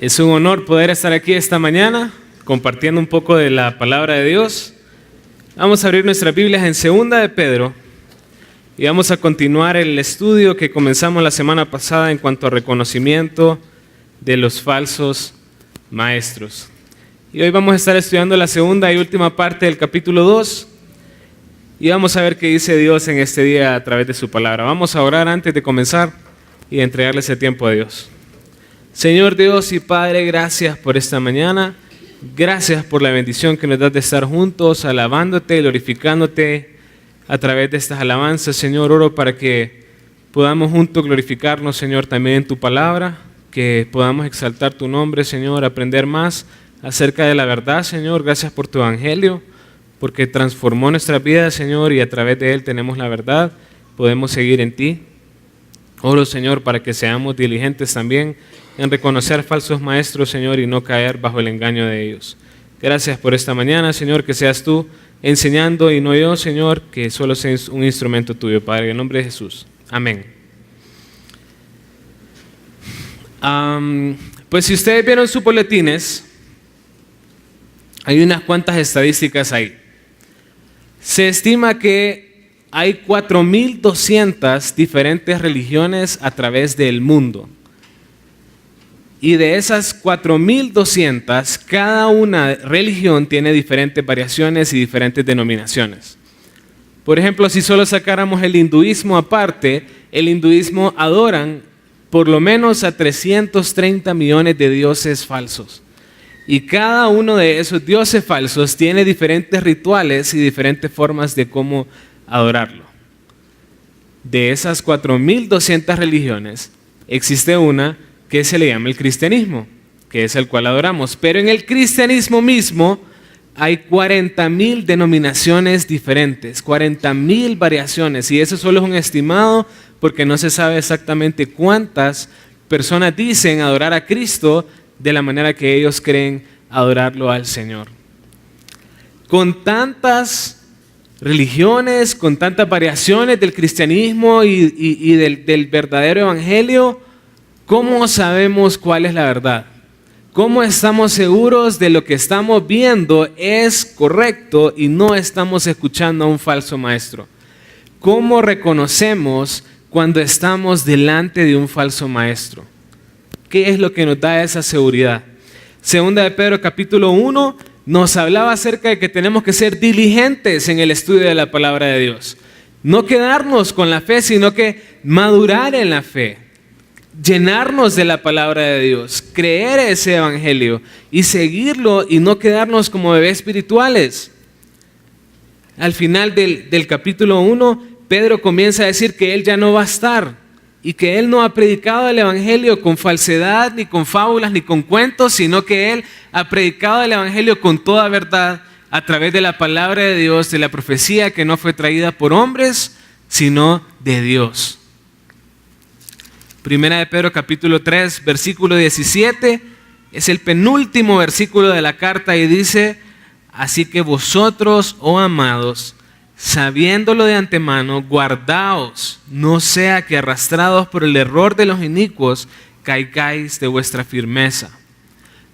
Es un honor poder estar aquí esta mañana compartiendo un poco de la palabra de Dios. Vamos a abrir nuestras Biblias en Segunda de Pedro y vamos a continuar el estudio que comenzamos la semana pasada en cuanto a reconocimiento de los falsos maestros. Y hoy vamos a estar estudiando la segunda y última parte del capítulo 2 y vamos a ver qué dice Dios en este día a través de su palabra. Vamos a orar antes de comenzar y entregarle ese tiempo a Dios. Señor Dios y Padre, gracias por esta mañana, gracias por la bendición que nos das de estar juntos, alabándote, glorificándote a través de estas alabanzas. Señor, oro para que podamos juntos glorificarnos, Señor, también en tu palabra, que podamos exaltar tu nombre, Señor, aprender más acerca de la verdad, Señor. Gracias por tu evangelio, porque transformó nuestras vidas, Señor, y a través de él tenemos la verdad, podemos seguir en ti. Oro, Señor, para que seamos diligentes también en reconocer falsos maestros, Señor, y no caer bajo el engaño de ellos. Gracias por esta mañana, Señor, que seas tú enseñando y no yo, Señor, que solo seas un instrumento tuyo, Padre, en el nombre de Jesús. Amén. Pues si ustedes vieron sus boletines, hay unas cuantas estadísticas ahí. Se estima que hay 4.200 diferentes religiones a través del mundo. Y de esas 4.200, cada una religión tiene diferentes variaciones y diferentes denominaciones. Por ejemplo, si solo sacáramos el hinduismo aparte, el hinduismo adoran por lo menos a 330 millones de dioses falsos. Y cada uno de esos dioses falsos tiene diferentes rituales y diferentes formas de cómo adorarlo. De esas 4.200 religiones, existe una que se le llama el cristianismo, que es el cual adoramos. Pero en el cristianismo mismo hay 40.000 denominaciones diferentes, 40.000 variaciones, y eso solo es un estimado porque no se sabe exactamente cuántas personas dicen adorar a Cristo de la manera que ellos creen adorarlo al Señor. Con tantas religiones, con tantas variaciones del cristianismo y del verdadero evangelio, ¿cómo sabemos cuál es la verdad? ¿Cómo estamos seguros de lo que estamos viendo es correcto y no estamos escuchando a un falso maestro? ¿Cómo reconocemos cuando estamos delante de un falso maestro? ¿Qué es lo que nos da esa seguridad? Segunda de Pedro capítulo 1 nos hablaba acerca de que tenemos que ser diligentes en el estudio de la palabra de Dios. No quedarnos con la fe, sino que madurar en la fe. Llenarnos de la palabra de Dios, creer ese evangelio y seguirlo y no quedarnos como bebés espirituales. Al final del capítulo 1, Pedro comienza a decir que él ya no va a estar y que él no ha predicado el evangelio con falsedad, ni con fábulas, ni con cuentos, sino que él ha predicado el evangelio con toda verdad a través de la palabra de Dios, de la profecía que no fue traída por hombres, sino de Dios. Primera de Pedro capítulo 3, versículo 17, es el penúltimo versículo de la carta y dice: así que vosotros, oh amados, sabiéndolo de antemano, guardaos, no sea que arrastrados por el error de los inicuos, caigáis de vuestra firmeza.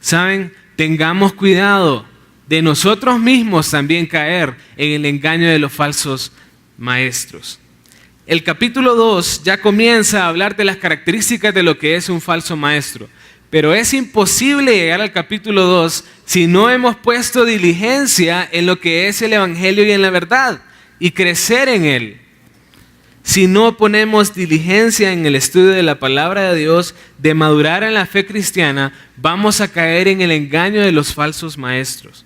¿Saben? Tengamos cuidado de nosotros mismos también caer en el engaño de los falsos maestros. El capítulo 2 ya comienza a hablar de las características de lo que es un falso maestro. Pero es imposible llegar al capítulo 2 si no hemos puesto diligencia en lo que es el evangelio y en la verdad y crecer en él. Si no ponemos diligencia en el estudio de la palabra de Dios, de madurar en la fe cristiana, vamos a caer en el engaño de los falsos maestros.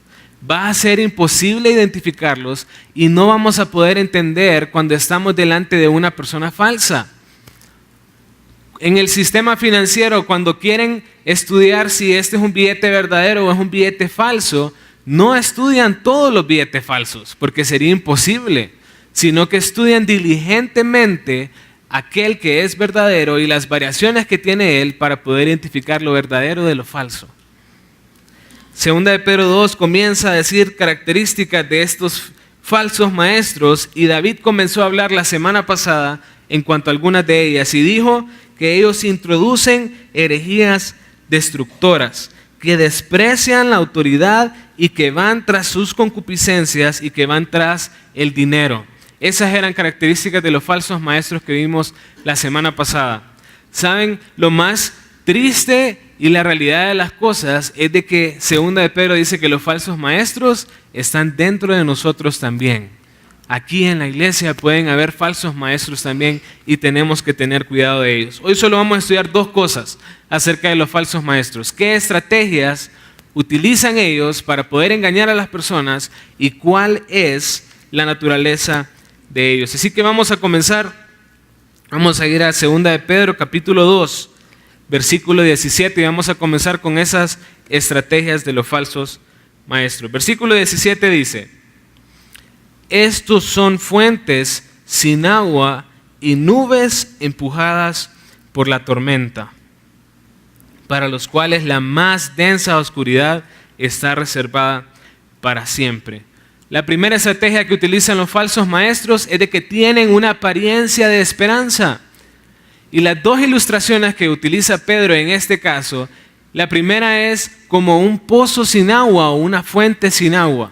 Va a ser imposible identificarlos y no vamos a poder entender cuando estamos delante de una persona falsa. En el sistema financiero, cuando quieren estudiar si este es un billete verdadero o es un billete falso, no estudian todos los billetes falsos, porque sería imposible, sino que estudian diligentemente aquel que es verdadero y las variaciones que tiene él para poder identificar lo verdadero de lo falso. Segunda de Pedro 2 comienza a decir características de estos falsos maestros y David comenzó a hablar la semana pasada en cuanto a algunas de ellas y dijo que ellos introducen herejías destructoras, que desprecian la autoridad y que van tras sus concupiscencias y que van tras el dinero. Esas eran características de los falsos maestros que vimos la semana pasada. ¿Saben? Lo más triste y la realidad de las cosas es de que Segunda de Pedro dice que los falsos maestros están dentro de nosotros también. Aquí en la iglesia pueden haber falsos maestros también y tenemos que tener cuidado de ellos. Hoy solo vamos a estudiar dos cosas acerca de los falsos maestros. ¿Qué estrategias utilizan ellos para poder engañar a las personas y cuál es la naturaleza de ellos? Así que vamos a comenzar. Vamos a ir a 2 de Pedro capítulo 2, versículo 17 y vamos a comenzar con esas estrategias de los falsos maestros. Versículo 17 dice: estos son fuentes sin agua y nubes empujadas por la tormenta, para los cuales la más densa oscuridad está reservada para siempre. La primera estrategia que utilizan los falsos maestros es de que tienen una apariencia de esperanza. Y las dos ilustraciones que utiliza Pedro en este caso, la primera es como un pozo sin agua o una fuente sin agua.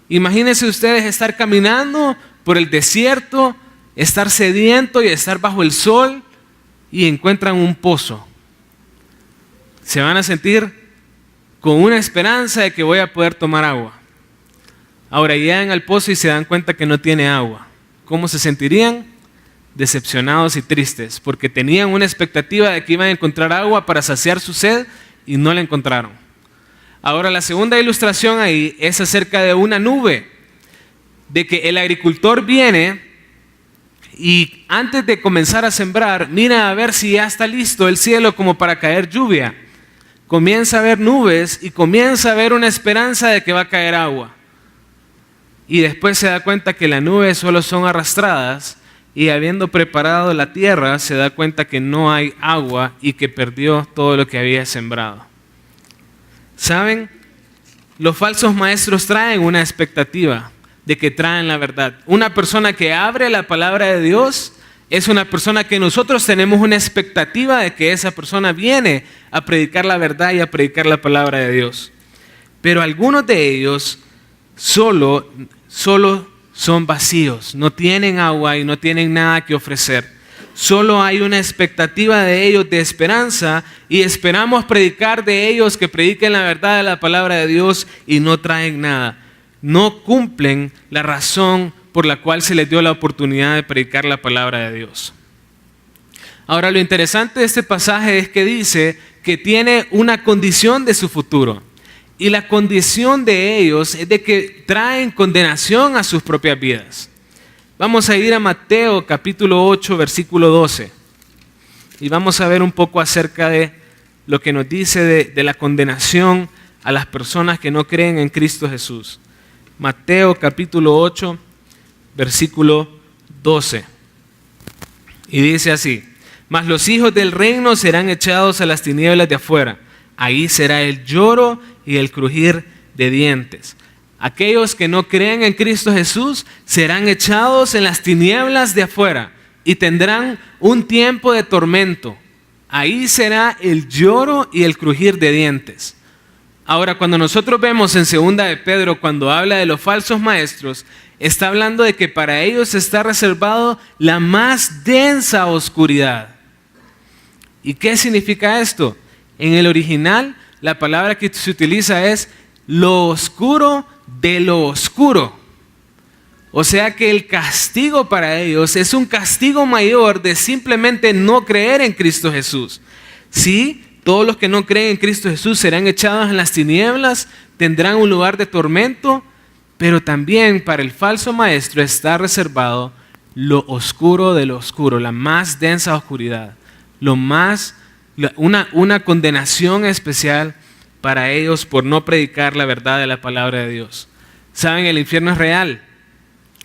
Imagínense ustedes estar caminando por el desierto, estar sediento y estar bajo el sol y encuentran un pozo. Se van a sentir con una esperanza de que voy a poder tomar agua. Ahora llegan al pozo y se dan cuenta que no tiene agua. ¿Cómo se sentirían? Decepcionados y tristes, porque tenían una expectativa de que iban a encontrar agua para saciar su sed y no la encontraron. Ahora la segunda ilustración ahí es acerca de una nube, de que el agricultor viene y antes de comenzar a sembrar, mira a ver si ya está listo el cielo como para caer lluvia. Comienza a ver nubes y comienza a ver una esperanza de que va a caer agua. Y después se da cuenta que las nubes solo son arrastradas y habiendo preparado la tierra se da cuenta que no hay agua y que perdió todo lo que había sembrado. ¿Saben? Los falsos maestros traen una expectativa de que traen la verdad. Una persona que abre la palabra de Dios es una persona que nosotros tenemos una expectativa de que esa persona viene a predicar la verdad y a predicar la palabra de Dios. Pero algunos de ellos solo son vacíos, no tienen agua y no tienen nada que ofrecer. Solo hay una expectativa de ellos de esperanza y esperamos predicar de ellos que prediquen la verdad de la palabra de Dios y no traen nada. No cumplen la razón por la cual se les dio la oportunidad de predicar la palabra de Dios. Ahora lo interesante de este pasaje es que dice que tiene una condición de su futuro. Y la condición de ellos es de que traen condenación a sus propias vidas. Vamos a ir a Mateo capítulo 8, versículo 12. Y vamos a ver un poco acerca de lo que nos dice de la condenación a las personas que no creen en Cristo Jesús. Mateo capítulo 8, versículo 12. Y dice así: mas los hijos del reino serán echados a las tinieblas de afuera. Ahí será el lloro y el crujir de dientes. Aquellos que no creen en Cristo Jesús serán echados en las tinieblas de afuera y tendrán un tiempo de tormento. Ahí será el lloro y el crujir de dientes. Ahora, cuando nosotros vemos en 2 de Pedro, cuando habla de los falsos maestros, está hablando de que para ellos está reservado la más densa oscuridad. ¿Y qué significa esto? En el original, la palabra que se utiliza es lo oscuro de lo oscuro. O sea que el castigo para ellos es un castigo mayor de simplemente no creer en Cristo Jesús. Sí, todos los que no creen en Cristo Jesús serán echados en las tinieblas, tendrán un lugar de tormento, pero también para el falso maestro está reservado lo oscuro de lo oscuro, la más densa oscuridad, una condenación especial para ellos por no predicar la verdad de la palabra de Dios. ¿Saben? El infierno es real.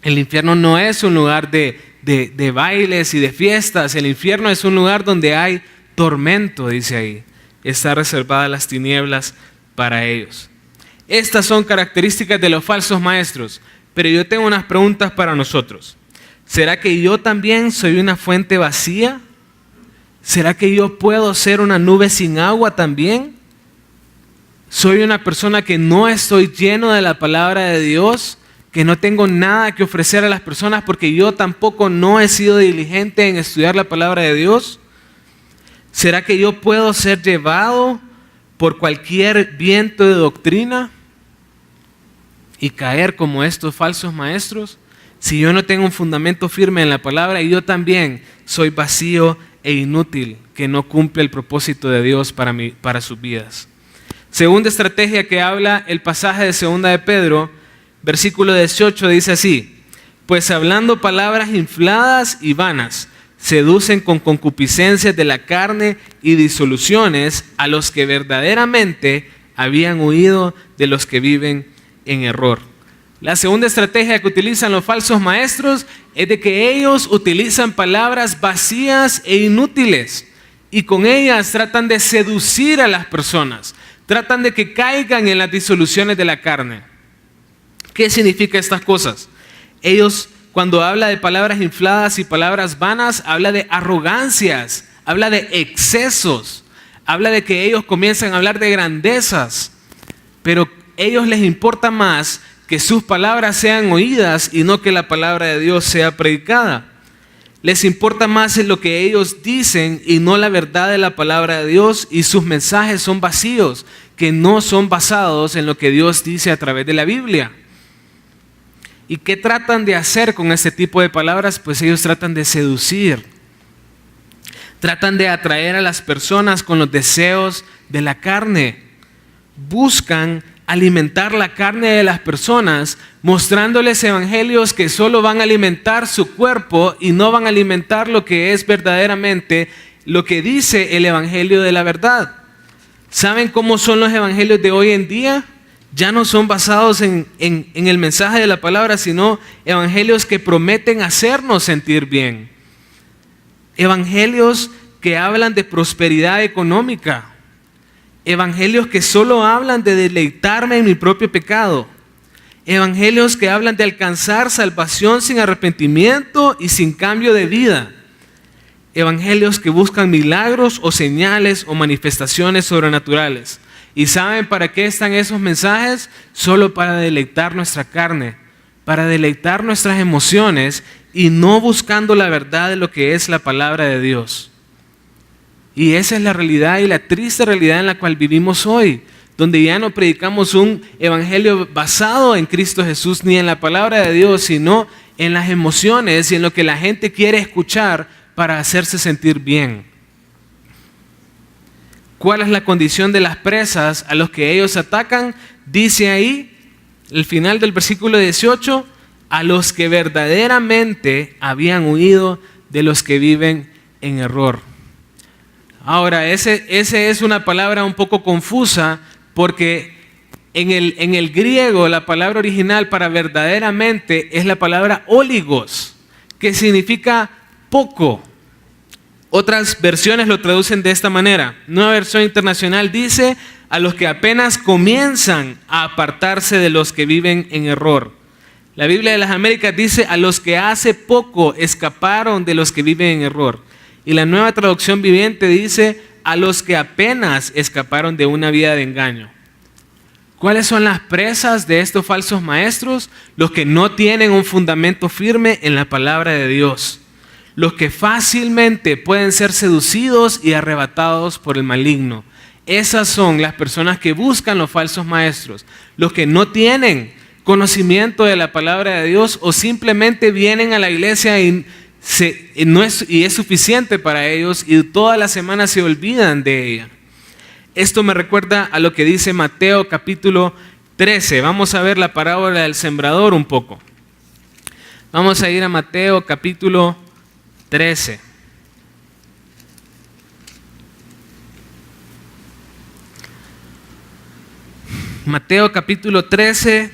El infierno no es un lugar de bailes y de fiestas. El infierno es un lugar donde hay tormento, dice ahí. Está reservada las tinieblas para ellos. Estas son características de los falsos maestros. Pero yo tengo unas preguntas para nosotros. ¿Será que yo también soy una fuente vacía? ¿Será que yo puedo ser una nube sin agua también? ¿Soy una persona que no estoy lleno de la palabra de Dios? ¿Que no tengo nada que ofrecer a las personas porque yo tampoco no he sido diligente en estudiar la palabra de Dios? ¿Será que yo puedo ser llevado por cualquier viento de doctrina y caer como estos falsos maestros? Si yo no tengo un fundamento firme en la palabra, y yo también soy vacío e inútil, que no cumple el propósito de Dios para sus vidas. Segunda estrategia que habla el pasaje de 2 de Pedro, versículo 18, dice así: pues hablando palabras infladas y vanas, seducen con concupiscencias de la carne y disoluciones a los que verdaderamente habían huido de los que viven en error. La segunda estrategia que utilizan los falsos maestros es de que ellos utilizan palabras vacías e inútiles y con ellas tratan de seducir a las personas, tratan de que caigan en las disoluciones de la carne. ¿Qué significa estas cosas? Ellos, cuando habla de palabras infladas y palabras vanas, habla de arrogancias, habla de excesos, habla de que ellos comienzan a hablar de grandezas, pero a ellos les importa más que sus palabras sean oídas y no que la palabra de Dios sea predicada. Les importa más en lo que ellos dicen y no la verdad de la palabra de Dios, y sus mensajes son vacíos, que no son basados en lo que Dios dice a través de la Biblia. ¿Y qué tratan de hacer con este tipo de palabras? Pues ellos tratan de seducir, tratan de atraer a las personas con los deseos de la carne, buscan alimentar la carne de las personas, mostrándoles evangelios que solo van a alimentar su cuerpo y no van a alimentar lo que es verdaderamente lo que dice el evangelio de la verdad. ¿Saben cómo son los evangelios de hoy en día? Ya no son basados en el mensaje de la palabra, sino evangelios que prometen hacernos sentir bien. Evangelios que hablan de prosperidad económica. Evangelios que solo hablan de deleitarme en mi propio pecado. Evangelios que hablan de alcanzar salvación sin arrepentimiento y sin cambio de vida. Evangelios que buscan milagros o señales o manifestaciones sobrenaturales. ¿Y saben para qué están esos mensajes? Solo para deleitar nuestra carne, para deleitar nuestras emociones y no buscando la verdad de lo que es la palabra de Dios. Y esa es la realidad y la triste realidad en la cual vivimos hoy, donde ya no predicamos un evangelio basado en Cristo Jesús ni en la palabra de Dios, sino en las emociones y en lo que la gente quiere escuchar para hacerse sentir bien. ¿Cuál es la condición de las presas a los que ellos atacan? Dice ahí, el final del versículo 18, a los que verdaderamente habían huido de los que viven en error. Ahora, ese es una palabra un poco confusa porque en el griego la palabra original para verdaderamente es la palabra oligos, que significa poco. Otras versiones lo traducen de esta manera. Nueva versión internacional dice a los que apenas comienzan a apartarse de los que viven en error. La Biblia de las Américas dice a los que hace poco escaparon de los que viven en error. Y la Nueva Traducción Viviente dice a los que apenas escaparon de una vida de engaño. ¿Cuáles son las presas de estos falsos maestros? Los que no tienen un fundamento firme en la palabra de Dios. Los que fácilmente pueden ser seducidos y arrebatados por el maligno. Esas son las personas que buscan los falsos maestros. Los que no tienen conocimiento de la palabra de Dios o simplemente vienen a la iglesia y es suficiente para ellos y toda la semana se olvidan de ella. Esto me recuerda a lo que dice Mateo capítulo 13. Vamos a ver la parábola del sembrador un poco. Vamos a ir a Mateo capítulo 13. Mateo capítulo 13,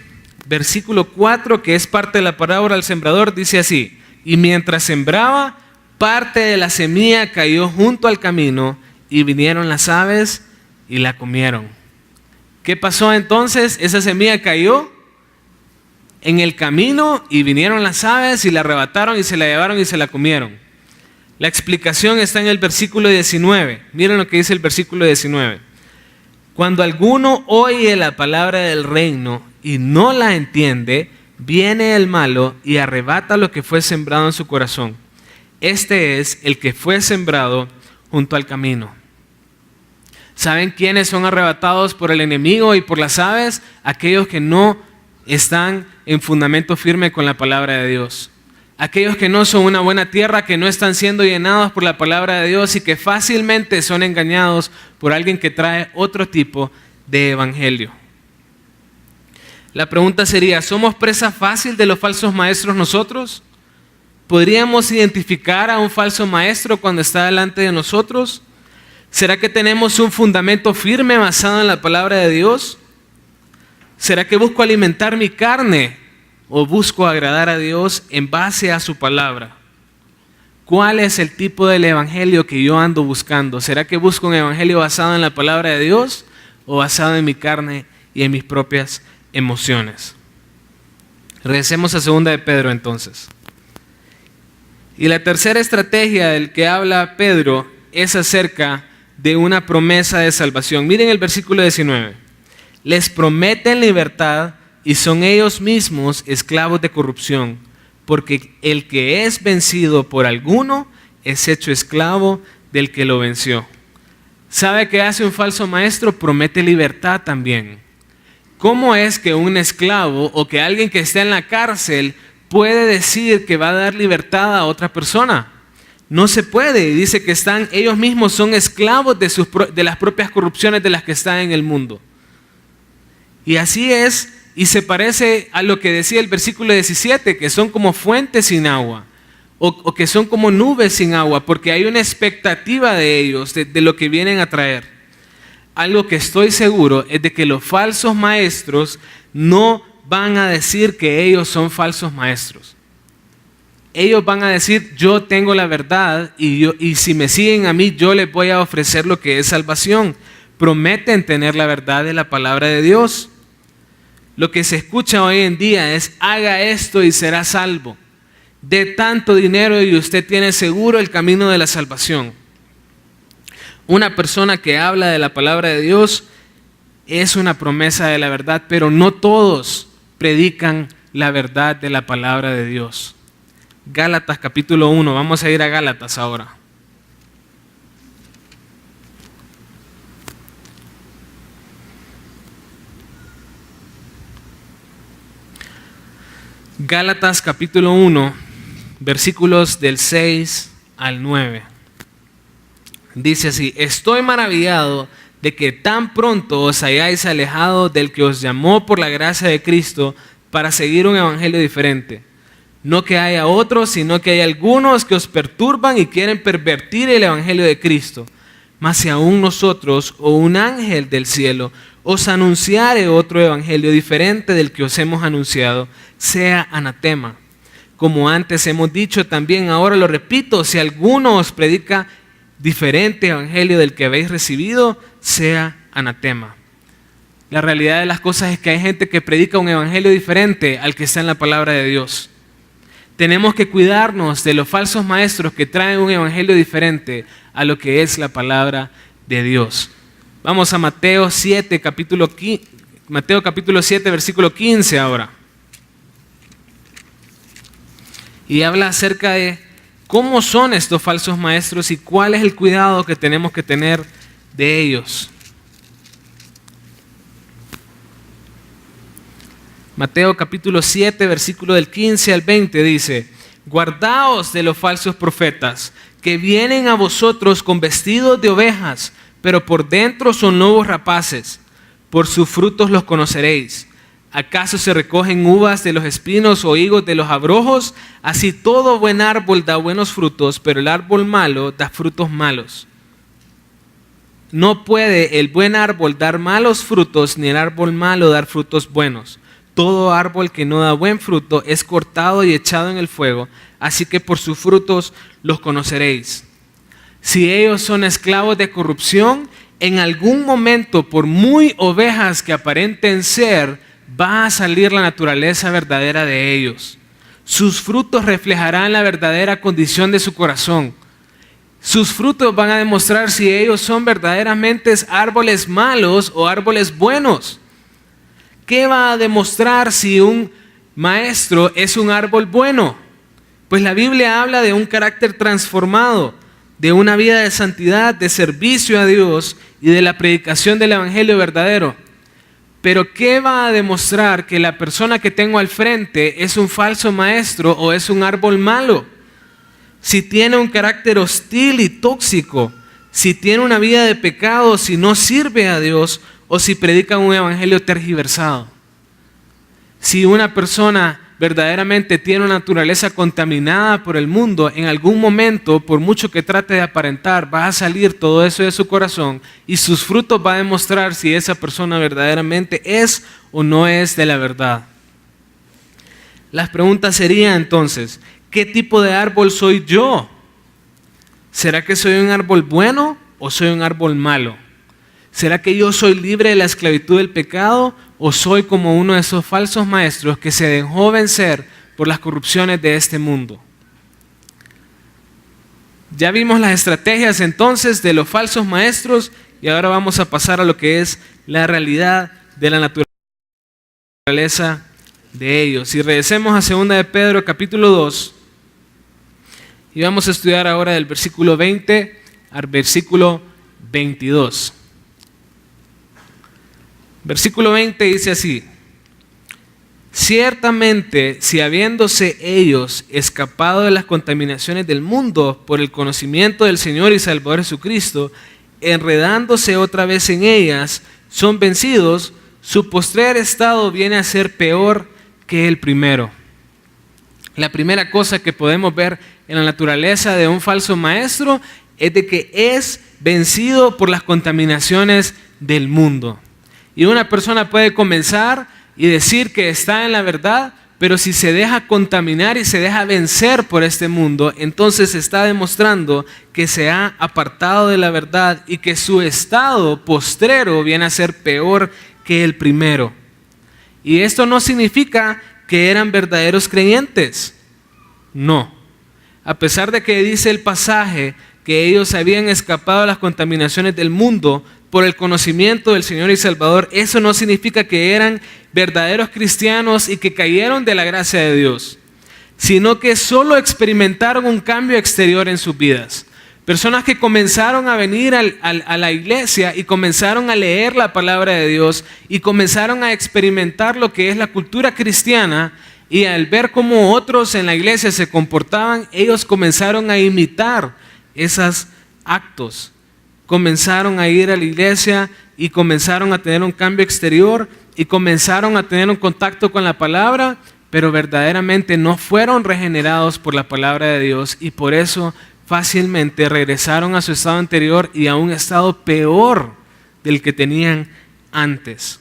versículo 4, que es parte de la parábola del sembrador, dice así: y mientras sembraba, parte de la semilla cayó junto al camino y vinieron las aves y la comieron. ¿Qué pasó entonces? Esa semilla cayó en el camino y vinieron las aves y la arrebataron y se la llevaron y se la comieron. La explicación está en el versículo 19. Miren lo que dice el versículo 19. Cuando alguno oye la palabra del reino y no la entiende, viene el malo y arrebata lo que fue sembrado en su corazón. Este es el que fue sembrado junto al camino. ¿Saben quiénes son arrebatados por el enemigo y por las aves? Aquellos que no están en fundamento firme con la palabra de Dios. Aquellos que no son una buena tierra, que no están siendo llenados por la palabra de Dios y que fácilmente son engañados por alguien que trae otro tipo de evangelio. La pregunta sería, ¿somos presa fácil de los falsos maestros nosotros? ¿Podríamos identificar a un falso maestro cuando está delante de nosotros? ¿Será que tenemos un fundamento firme basado en la palabra de Dios? ¿Será que busco alimentar mi carne o busco agradar a Dios en base a su palabra? ¿Cuál es el tipo del evangelio que yo ando buscando? ¿Será que busco un evangelio basado en la palabra de Dios o basado en mi carne y en mis propias emociones? Regresemos a 2 de Pedro entonces. Y la tercera estrategia del que habla Pedro es acerca de una promesa de salvación. Miren el versículo 19. Les prometen libertad y son ellos mismos esclavos de corrupción, porque el que es vencido por alguno es hecho esclavo del que lo venció. ¿Sabe qué hace un falso maestro? Promete libertad también. ¿Cómo es que un esclavo o que alguien que está en la cárcel puede decir que va a dar libertad a otra persona? No se puede. Dice que ellos mismos son esclavos de las propias corrupciones de las que están en el mundo. Y así es, y se parece a lo que decía el versículo 17, que son como fuentes sin agua, o que son como nubes sin agua, porque hay una expectativa de ellos, de lo que vienen a traer. Algo que estoy seguro es de que los falsos maestros no van a decir que ellos son falsos maestros. Ellos van a decir, yo tengo la verdad y si me siguen a mí, yo les voy a ofrecer lo que es salvación. Prometen tener la verdad de la palabra de Dios. Lo que se escucha hoy en día es, haga esto y será salvo. Dé tanto dinero y usted tiene seguro el camino de la salvación. Una persona que habla de la palabra de Dios es una promesa de la verdad, pero no todos predican la verdad de la palabra de Dios. Gálatas capítulo 1, vamos a ir a Gálatas ahora. Gálatas capítulo 1, versículos del 6 al 9. Dice así: estoy maravillado de que tan pronto os hayáis alejado del que os llamó por la gracia de Cristo para seguir un evangelio diferente. No que haya otros, sino que hay algunos que os perturban y quieren pervertir el evangelio de Cristo. Mas si aún nosotros o un ángel del cielo os anunciare otro evangelio diferente del que os hemos anunciado, sea anatema. Como antes hemos dicho, también ahora lo repito, si alguno os predica diferente evangelio del que habéis recibido, sea anatema. La realidad de las cosas es que hay gente que predica un evangelio diferente al que está en la palabra de Dios. Tenemos que cuidarnos de los falsos maestros que traen un evangelio diferente a lo que es la palabra de Dios. Vamos a Mateo 7, capítulo 7, versículo 15 ahora. Y habla acerca de cómo son estos falsos maestros y cuál es el cuidado que tenemos que tener de ellos. Mateo capítulo 7, versículo del 15 al 20 dice: guardaos de los falsos profetas que vienen a vosotros con vestidos de ovejas, pero por dentro son lobos rapaces. Por sus frutos los conoceréis. ¿Acaso se recogen uvas de los espinos o higos de los abrojos? Así todo buen árbol da buenos frutos, pero el árbol malo da frutos malos. No puede el buen árbol dar malos frutos, ni el árbol malo dar frutos buenos. Todo árbol que no da buen fruto es cortado y echado en el fuego, así que por sus frutos los conoceréis. Si ellos son esclavos de corrupción, en algún momento, por muy ovejas que aparenten ser, va a salir la naturaleza verdadera de ellos. Sus frutos reflejarán la verdadera condición de su corazón. Sus frutos van a demostrar si ellos son verdaderamente árboles malos o árboles buenos. ¿Qué va a demostrar si un maestro es un árbol bueno? Pues la Biblia habla de un carácter transformado, de una vida de santidad, de servicio a Dios y de la predicación del evangelio verdadero. Pero ¿qué va a demostrar que la persona que tengo al frente es un falso maestro o es un árbol malo? Si tiene un carácter hostil y tóxico, si tiene una vida de pecado, si no sirve a Dios o si predica un evangelio tergiversado. Si una persona verdaderamente tiene una naturaleza contaminada por el mundo, en algún momento, por mucho que trate de aparentar, va a salir todo eso de su corazón y sus frutos van a demostrar si esa persona verdaderamente es o no es de la verdad. Las preguntas serían entonces, ¿qué tipo de árbol soy yo? ¿Será que soy un árbol bueno o soy un árbol malo? ¿Será que yo soy libre de la esclavitud del pecado o soy como uno de esos falsos maestros que se dejó vencer por las corrupciones de este mundo? Ya vimos las estrategias entonces de los falsos maestros y ahora vamos a pasar a lo que es la realidad de la naturaleza de ellos. Y regresemos a 2 de Pedro capítulo 2 y vamos a estudiar ahora del versículo 20 al versículo 22. Versículo 20 dice así: ciertamente, si habiéndose ellos escapado de las contaminaciones del mundo por el conocimiento del Señor y Salvador Jesucristo, enredándose otra vez en ellas, son vencidos, su postrer estado viene a ser peor que el primero. La primera cosa que podemos ver en la naturaleza de un falso maestro es de que es vencido por las contaminaciones del mundo. Y una persona puede comenzar y decir que está en la verdad, pero si se deja contaminar y se deja vencer por este mundo, entonces está demostrando que se ha apartado de la verdad y que su estado postrero viene a ser peor que el primero. Y esto no significa que eran verdaderos creyentes. No. A pesar de que dice el pasaje que ellos habían escapado de las contaminaciones del mundo por el conocimiento del Señor y Salvador, eso no significa que eran verdaderos cristianos y que cayeron de la gracia de Dios, sino que solo experimentaron un cambio exterior en sus vidas. Personas que comenzaron a venir a la iglesia y comenzaron a leer la palabra de Dios y comenzaron a experimentar lo que es la cultura cristiana, y al ver cómo otros en la iglesia se comportaban, ellos comenzaron a imitar esos actos. Comenzaron a ir a la iglesia y comenzaron a tener un cambio exterior y comenzaron a tener un contacto con la palabra, pero verdaderamente no fueron regenerados por la palabra de Dios y por eso fácilmente regresaron a su estado anterior y a un estado peor del que tenían antes.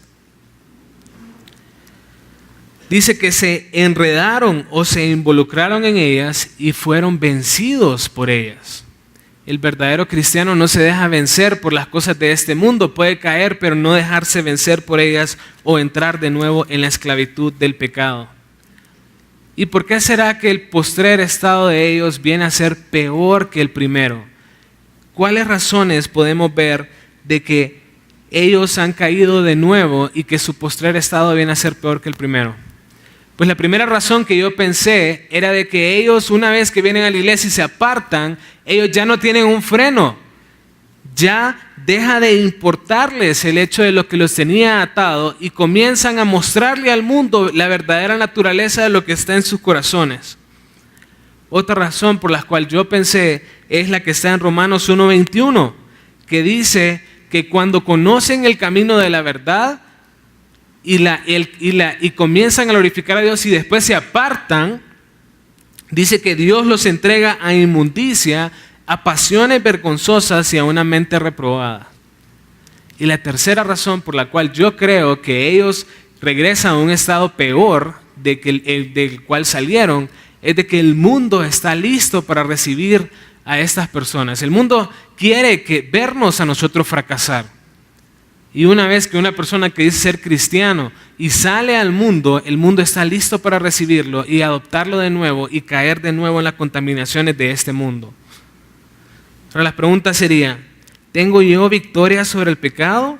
Dice que se enredaron o se involucraron en ellas y fueron vencidos por ellas. El verdadero cristiano no se deja vencer por las cosas de este mundo. Puede caer, pero no dejarse vencer por ellas o entrar de nuevo en la esclavitud del pecado. ¿Y por qué será que el postrer estado de ellos viene a ser peor que el primero? ¿Cuáles razones podemos ver de que ellos han caído de nuevo y que su postrer estado viene a ser peor que el primero? Pues la primera razón que yo pensé era de que ellos, una vez que vienen a la iglesia y se apartan, ellos ya no tienen un freno. Ya deja de importarles el hecho de lo que los tenía atado y comienzan a mostrarle al mundo la verdadera naturaleza de lo que está en sus corazones. Otra razón por la cual yo pensé es la que está en Romanos 1:21, que dice que cuando conocen el camino de la verdad, y comienzan a glorificar a Dios y después se apartan, dice que Dios los entrega a inmundicia, a pasiones vergonzosas y a una mente reprobada. Y la tercera razón por la cual yo creo que ellos regresan a un estado peor del cual salieron es de que el mundo está listo para recibir a estas personas. El mundo quiere vernos a nosotros fracasar. Y una vez que una persona que dice ser cristiano y sale al mundo, el mundo está listo para recibirlo y adoptarlo de nuevo y caer de nuevo en las contaminaciones de este mundo. Ahora la pregunta sería, ¿tengo yo victoria sobre el pecado?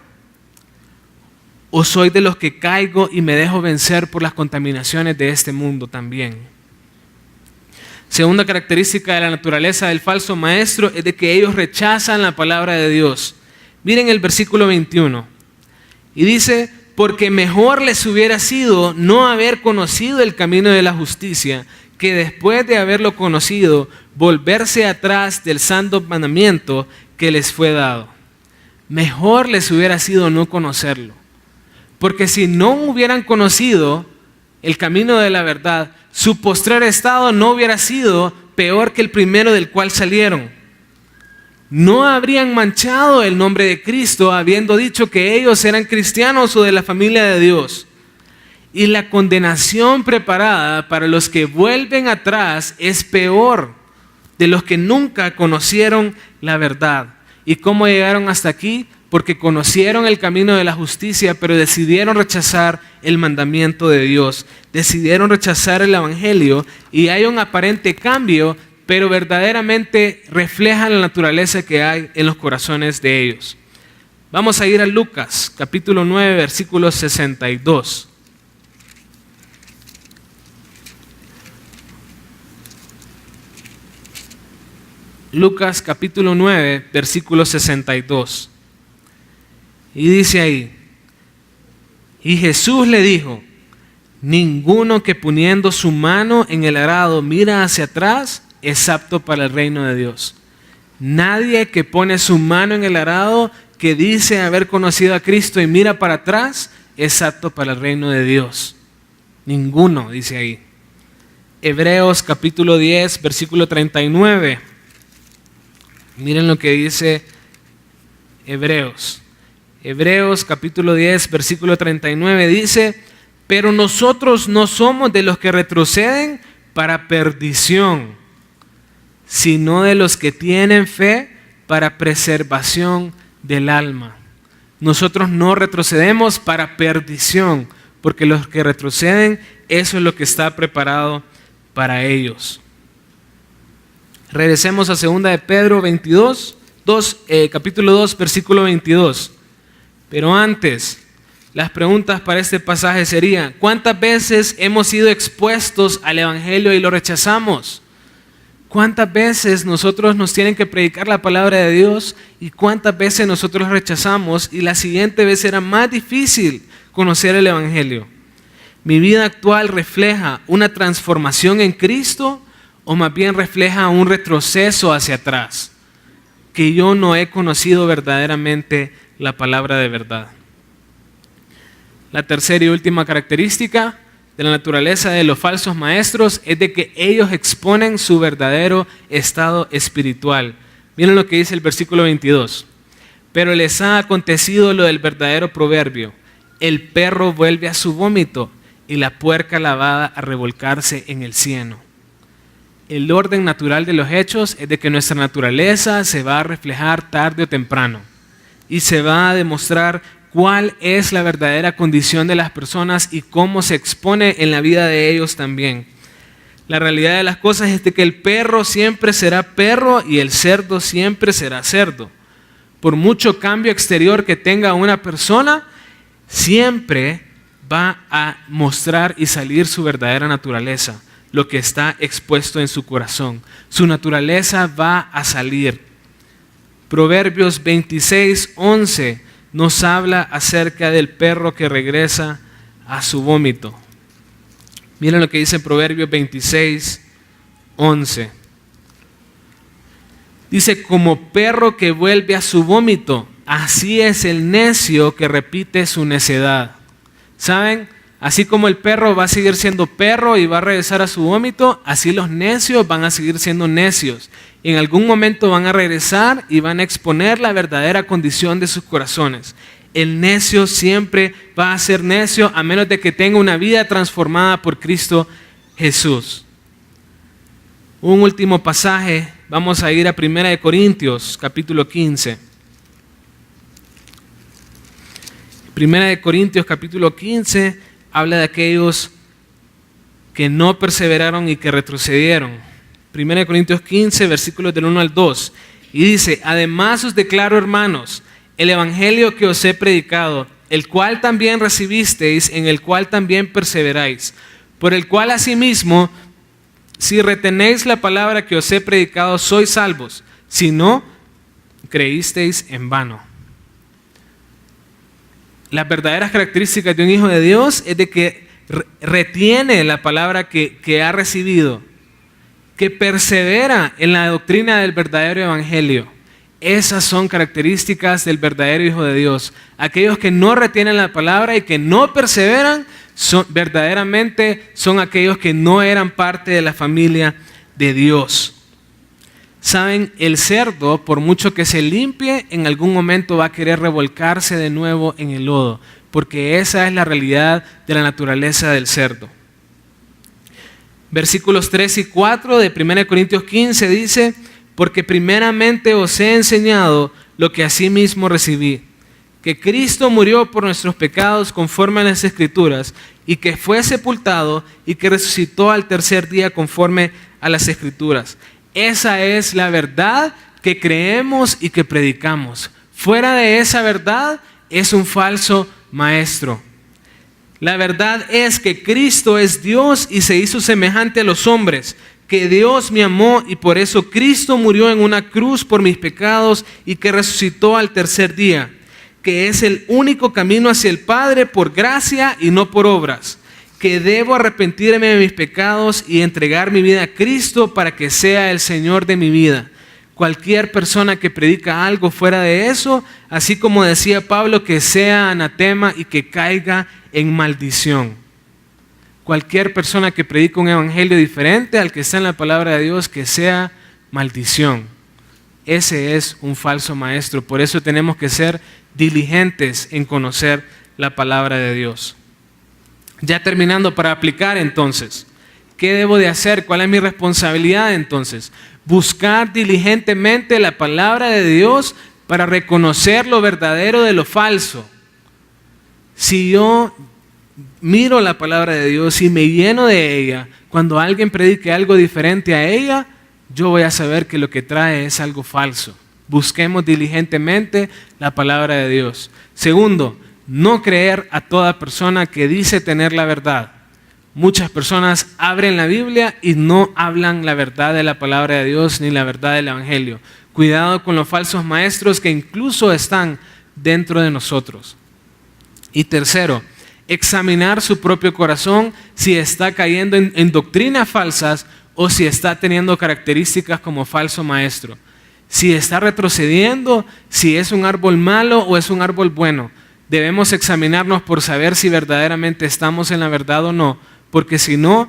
¿O soy de los que caigo y me dejo vencer por las contaminaciones de este mundo también? Segunda característica de la naturaleza del falso maestro es de que ellos rechazan la palabra de Dios. Miren el versículo 21. Y dice, porque mejor les hubiera sido no haber conocido el camino de la justicia, que después de haberlo conocido, volverse atrás del santo mandamiento que les fue dado. Mejor les hubiera sido no conocerlo. Porque si no hubieran conocido el camino de la verdad, su postrer estado no hubiera sido peor que el primero del cual salieron. No habrían manchado el nombre de Cristo habiendo dicho que ellos eran cristianos o de la familia de Dios. Y la condenación preparada para los que vuelven atrás es peor de los que nunca conocieron la verdad. ¿Y cómo llegaron hasta aquí? Porque conocieron el camino de la justicia, pero decidieron rechazar el mandamiento de Dios. Decidieron rechazar el evangelio y hay un aparente cambio, pero verdaderamente refleja la naturaleza que hay en los corazones de ellos. Vamos a ir a Lucas, capítulo 9, versículo 62. Lucas, capítulo 9, versículo 62. Y dice ahí, y Jesús le dijo, ninguno que poniendo su mano en el arado mira hacia atrás es apto para el reino de Dios. Nadie que pone su mano en el arado, que dice haber conocido a Cristo y mira para atrás, es apto para el reino de Dios. Ninguno, dice ahí. Hebreos capítulo 10, versículo 39. Miren lo que dice Hebreos. Hebreos capítulo 10, versículo 39 dice, pero nosotros no somos de los que retroceden para perdición, sino de los que tienen fe para preservación del alma. Nosotros no retrocedemos para perdición, porque los que retroceden, eso es lo que está preparado para ellos. Regresemos a 2 de Pedro capítulo 2, versículo 22. Pero antes, las preguntas para este pasaje serían, ¿cuántas veces hemos sido expuestos al evangelio y lo rechazamos? ¿Cuántas veces nosotros nos tienen que predicar la palabra de Dios y cuántas veces nosotros rechazamos y la siguiente vez era más difícil conocer el evangelio? ¿Mi vida actual refleja una transformación en Cristo o más bien refleja un retroceso hacia atrás? Que yo no he conocido verdaderamente la palabra de verdad. La tercera y última característica de la naturaleza de los falsos maestros es de que ellos exponen su verdadero estado espiritual. Miren lo que dice el versículo 22. Pero les ha acontecido lo del verdadero proverbio. El perro vuelve a su vómito y la puerca lavada a revolcarse en el cieno. El orden natural de los hechos es de que nuestra naturaleza se va a reflejar tarde o temprano y se va a demostrar cuál es la verdadera condición de las personas y cómo se expone en la vida de ellos también. La realidad de las cosas es de que el perro siempre será perro y el cerdo siempre será cerdo. Por mucho cambio exterior que tenga una persona, siempre va a mostrar y salir su verdadera naturaleza, lo que está expuesto en su corazón. Su naturaleza va a salir. Proverbios 26:11 nos habla acerca del perro que regresa a su vómito. Miren lo que dice Proverbios 26:11. Dice, como perro que vuelve a su vómito, así es el necio que repite su necedad. ¿Saben? Así como el perro va a seguir siendo perro y va a regresar a su vómito, así los necios van a seguir siendo necios. En algún momento van a regresar y van a exponer la verdadera condición de sus corazones. El necio siempre va a ser necio a menos de que tenga una vida transformada por Cristo Jesús. Un último pasaje, vamos a ir a 1 Corintios, capítulo 15. 1 Corintios, capítulo 15, habla de aquellos que no perseveraron y que retrocedieron. 1 Corintios 15, versículos del 1 al 2. Y dice, además os declaro, hermanos, el evangelio que os he predicado, el cual también recibisteis, en el cual también perseveráis, por el cual asimismo, si retenéis la palabra que os he predicado, sois salvos, si no, creísteis en vano. Las verdaderas características de un hijo de Dios es de que retiene la palabra que ha recibido, que persevera en la doctrina del verdadero evangelio. Esas son características del verdadero hijo de Dios. Aquellos que no retienen la palabra y que no perseveran, verdaderamente son aquellos que no eran parte de la familia de Dios. Saben, el cerdo, por mucho que se limpie, en algún momento va a querer revolcarse de nuevo en el lodo, porque esa es la realidad de la naturaleza del cerdo. Versículos 3 y 4 de 1 Corintios 15 dice, porque primeramente os he enseñado lo que asimismo recibí, que Cristo murió por nuestros pecados conforme a las Escrituras, y que fue sepultado y que resucitó al tercer día conforme a las Escrituras. Esa es la verdad que creemos y que predicamos. Fuera de esa verdad es un falso maestro. La verdad es que Cristo es Dios y se hizo semejante a los hombres, que Dios me amó y por eso Cristo murió en una cruz por mis pecados y que resucitó al tercer día, que es el único camino hacia el Padre por gracia y no por obras, que debo arrepentirme de mis pecados y entregar mi vida a Cristo para que sea el Señor de mi vida. Cualquier persona que predica algo fuera de eso, así como decía Pablo, que sea anatema y que caiga en maldición. Cualquier persona que predica un evangelio diferente al que está en la palabra de Dios, que sea maldición. Ese es un falso maestro. Por eso tenemos que ser diligentes en conocer la palabra de Dios. Ya terminando, para aplicar entonces, ¿qué debo de hacer? ¿Cuál es mi responsabilidad entonces? Buscar diligentemente la palabra de Dios para reconocer lo verdadero de lo falso. Si yo miro la palabra de Dios y me lleno de ella, cuando alguien predique algo diferente a ella, yo voy a saber que lo que trae es algo falso. Busquemos diligentemente la palabra de Dios. Segundo, no creer a toda persona que dice tener la verdad. Muchas personas abren la Biblia y no hablan la verdad de la palabra de Dios ni la verdad del evangelio. Cuidado con los falsos maestros que incluso están dentro de nosotros. Y tercero, examinar su propio corazón si está cayendo en doctrinas falsas o si está teniendo características como falso maestro. Si está retrocediendo, si es un árbol malo o es un árbol bueno. Debemos examinarnos por saber si verdaderamente estamos en la verdad o no, porque si no,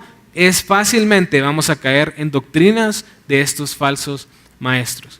fácilmente vamos a caer en doctrinas de estos falsos maestros.